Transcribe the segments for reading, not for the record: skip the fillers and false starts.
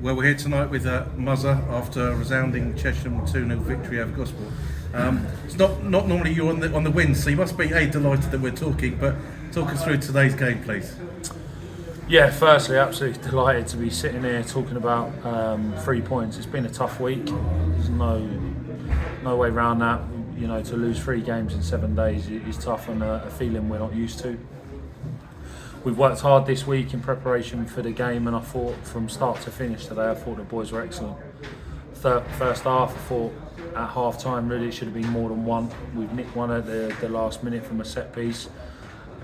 Well, we're here tonight with Muzzer after a resounding Chesham 2-0 victory over Gosport. It's not normally you on the win, so you must be delighted that we're talking. But talk us through today's game, please. Yeah, firstly, absolutely delighted to be sitting here talking about 3 points. It's been a tough week. There's no way around that. You know, to lose 3 games in 7 days is tough and a feeling we're not used to. We've worked hard this week in preparation for the game, and I thought from start to finish today, I thought the boys were excellent. First half, I thought at half time really it should have been more than one. We've nicked one at the last minute from a set piece.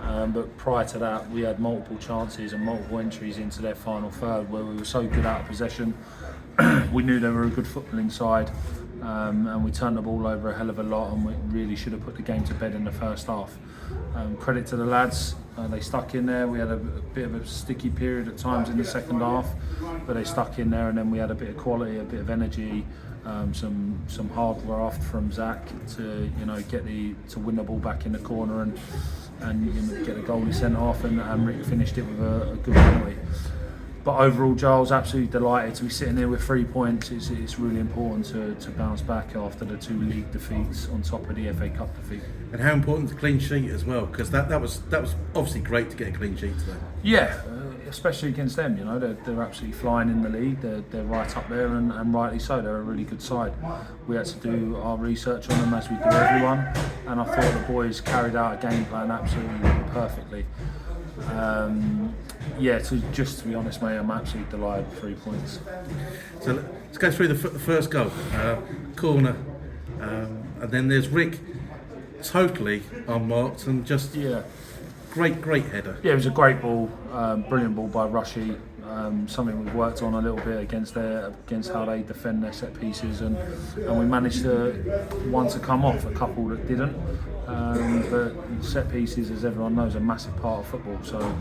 But prior to that, we had multiple chances and multiple entries into their final third where we were so good out of possession. We knew they were a good footballing side, and we turned the ball over a hell of a lot, and we really should have put the game to bed in the first half. Credit to the lads, they stuck in there. We had a bit of a sticky period at times in the second half, but they stuck in there, and then we had a bit of quality, a bit of energy, some hard graft from Zach to to win the ball back in the corner and get the goalie sent off, and Rick finished it with a good penalty. But overall, Giles, absolutely delighted to be sitting there with 3 points. It's really important to bounce back after the 2 league defeats on top of the FA Cup defeat. And how important the clean sheet as well, because that was obviously great to get a clean sheet today. Yeah, especially against them. You know, they're absolutely flying in the league. They're right up there, and rightly so. They're a really good side. We had to do our research on them as we do everyone, and I thought the boys carried out a game plan absolutely perfectly. To be honest, mate, I'm absolutely delighted with 3 points. So let's go through the first goal, corner, and then there's Rick, totally unmarked and just great header. Yeah, it was a great ball, brilliant ball by Rushy. Something we've worked on a little bit against how they defend their set pieces, and we managed one to come off, a couple that didn't. But set pieces, as everyone knows, are a massive part of football. So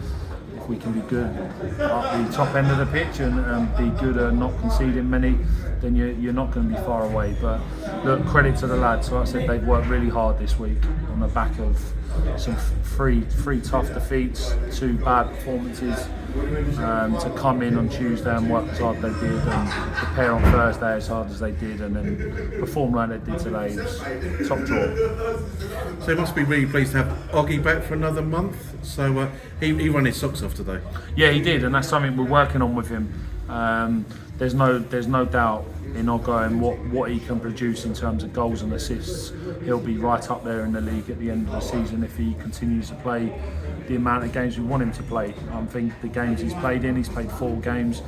if we can be good at the top end of the pitch and be good at not conceding many, then you're not going to be far away. But look, credit to the lads. So I said they've worked really hard this week on the back of some three tough defeats, 2 bad performances. To come in on Tuesday and work as hard as they did, and prepare on Thursday as hard as they did, and then perform like they did today was top draw. So he must be really pleased to have Oggy back for another month. So he ran his socks off today. Yeah, he did, and that's something we're working on with him. There's no doubt in Oggo and what he can produce in terms of goals and assists. He'll be right up there in the league at the end of the season if he continues to play the amount of games we want him to play. I think the games he's played 4 games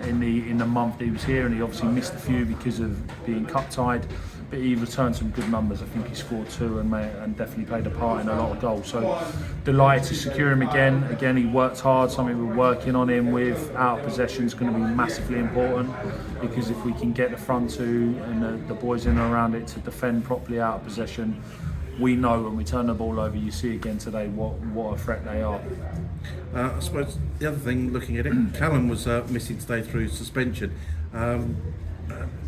in the month he was here, and he obviously missed a few because of being cup tied. But he returned some good numbers. I think he scored 2 and definitely played a part in a lot of goals. So delighted to secure him again. Again, he worked hard. Something we're working on him with. Out of possession is going to be massively important, because if we can get the front 2 and the boys in and around it to defend properly out of possession, we know when we turn the ball over, you see again today what a threat they are. I suppose the other thing, looking at it, Callum was missing today through suspension.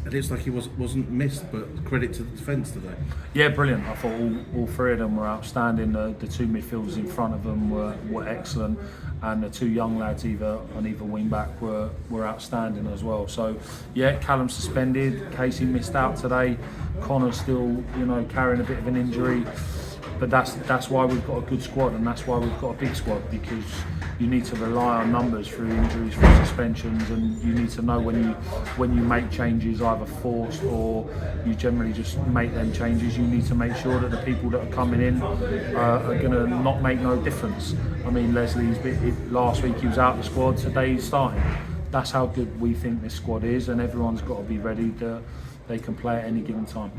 It looks like he wasn't missed, but credit to the defence today. Yeah, brilliant. I thought all 3 of them were outstanding. The 2 midfielders in front of them were excellent, and the 2 young lads on either wing back were outstanding as well. So yeah, Callum suspended, Casey missed out today, Connor's still carrying a bit of an injury. But that's why we've got a good squad, and that's why we've got a big squad, because you need to rely on numbers through injuries, through suspensions, and you need to know when you make changes, either forced or you generally just make them changes. You need to make sure that the people that are coming in are going to not make no difference. I mean, last week he was out of the squad, today he's starting. That's how good we think this squad is, and everyone's got to be ready to. They can play at any given time.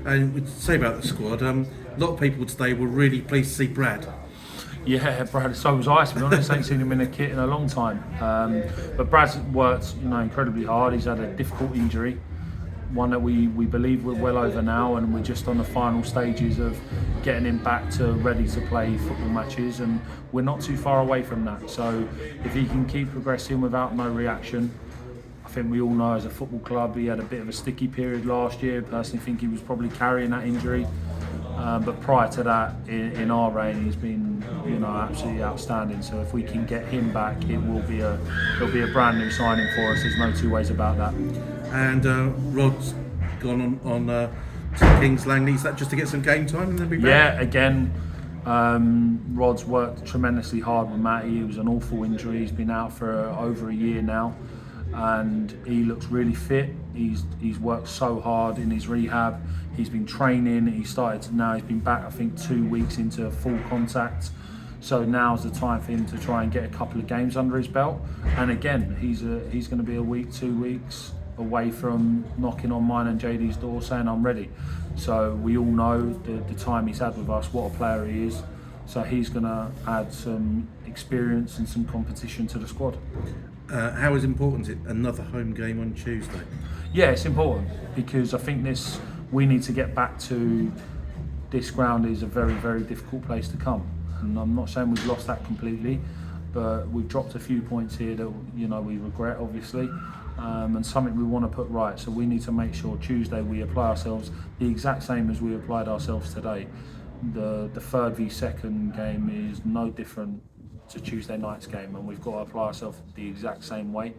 And we'd say about the squad, a lot of people today were really pleased to see Brad. Yeah, Brad, so was I, to be honest. I ain't seen him in a kit in a long time. But Brad's worked incredibly hard. He's had a difficult injury, one that we believe we're well over now, and we're just on the final stages of getting him back to ready to play football matches, and we're not too far away from that. So if he can keep progressing without no reaction, I think we all know as a football club he had a bit of a sticky period last year. Personally think he was probably carrying that injury, but prior to that in our reign he's been absolutely outstanding. So if we can get him back, it'll be a brand new signing for us. There's no two ways about that. And Rod's gone on to Kings Langley. Is that just to get some game time and then be back? Yeah, again, Rod's worked tremendously hard with Matty. It was an awful injury. He's been out for over a year now, and he looks really fit. He's worked so hard in his rehab. He's been training. He's been back, I think, 2 weeks into full contact. So now's the time for him to try and get a couple of games under his belt. And again, he's going to be a week, 2 weeks away from knocking on mine and JD's door saying I'm ready. So we all know the time he's had with us, what a player he is. So he's going to add some experience and some competition to the squad. How is important is it another home game on Tuesday? Yeah, it's important because I think we need to get back to this ground is a very, very difficult place to come. And I'm not saying we've lost that completely, but we've dropped a few points here that we regret, obviously, and something we want to put right. So we need to make sure Tuesday we apply ourselves the exact same as we applied ourselves today. The third v second game is no different to Tuesday night's game, and we've got to apply ourselves the exact same way.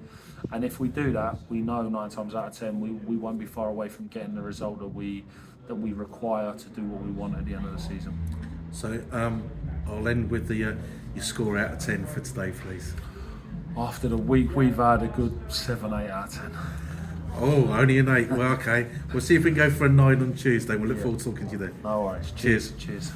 And if we do that, we know 9 times out of 10 we won't be far away from getting the result that we require to do what we want at the end of the season. So I'll end with your score out of 10 for today, please. After the week we've had, a good 7, 8 out of 10. Oh, only an 8. Well, okay. We'll see if we can go for a 9 on Tuesday. We'll look forward to talking to you then. No worries. Cheers. Cheers.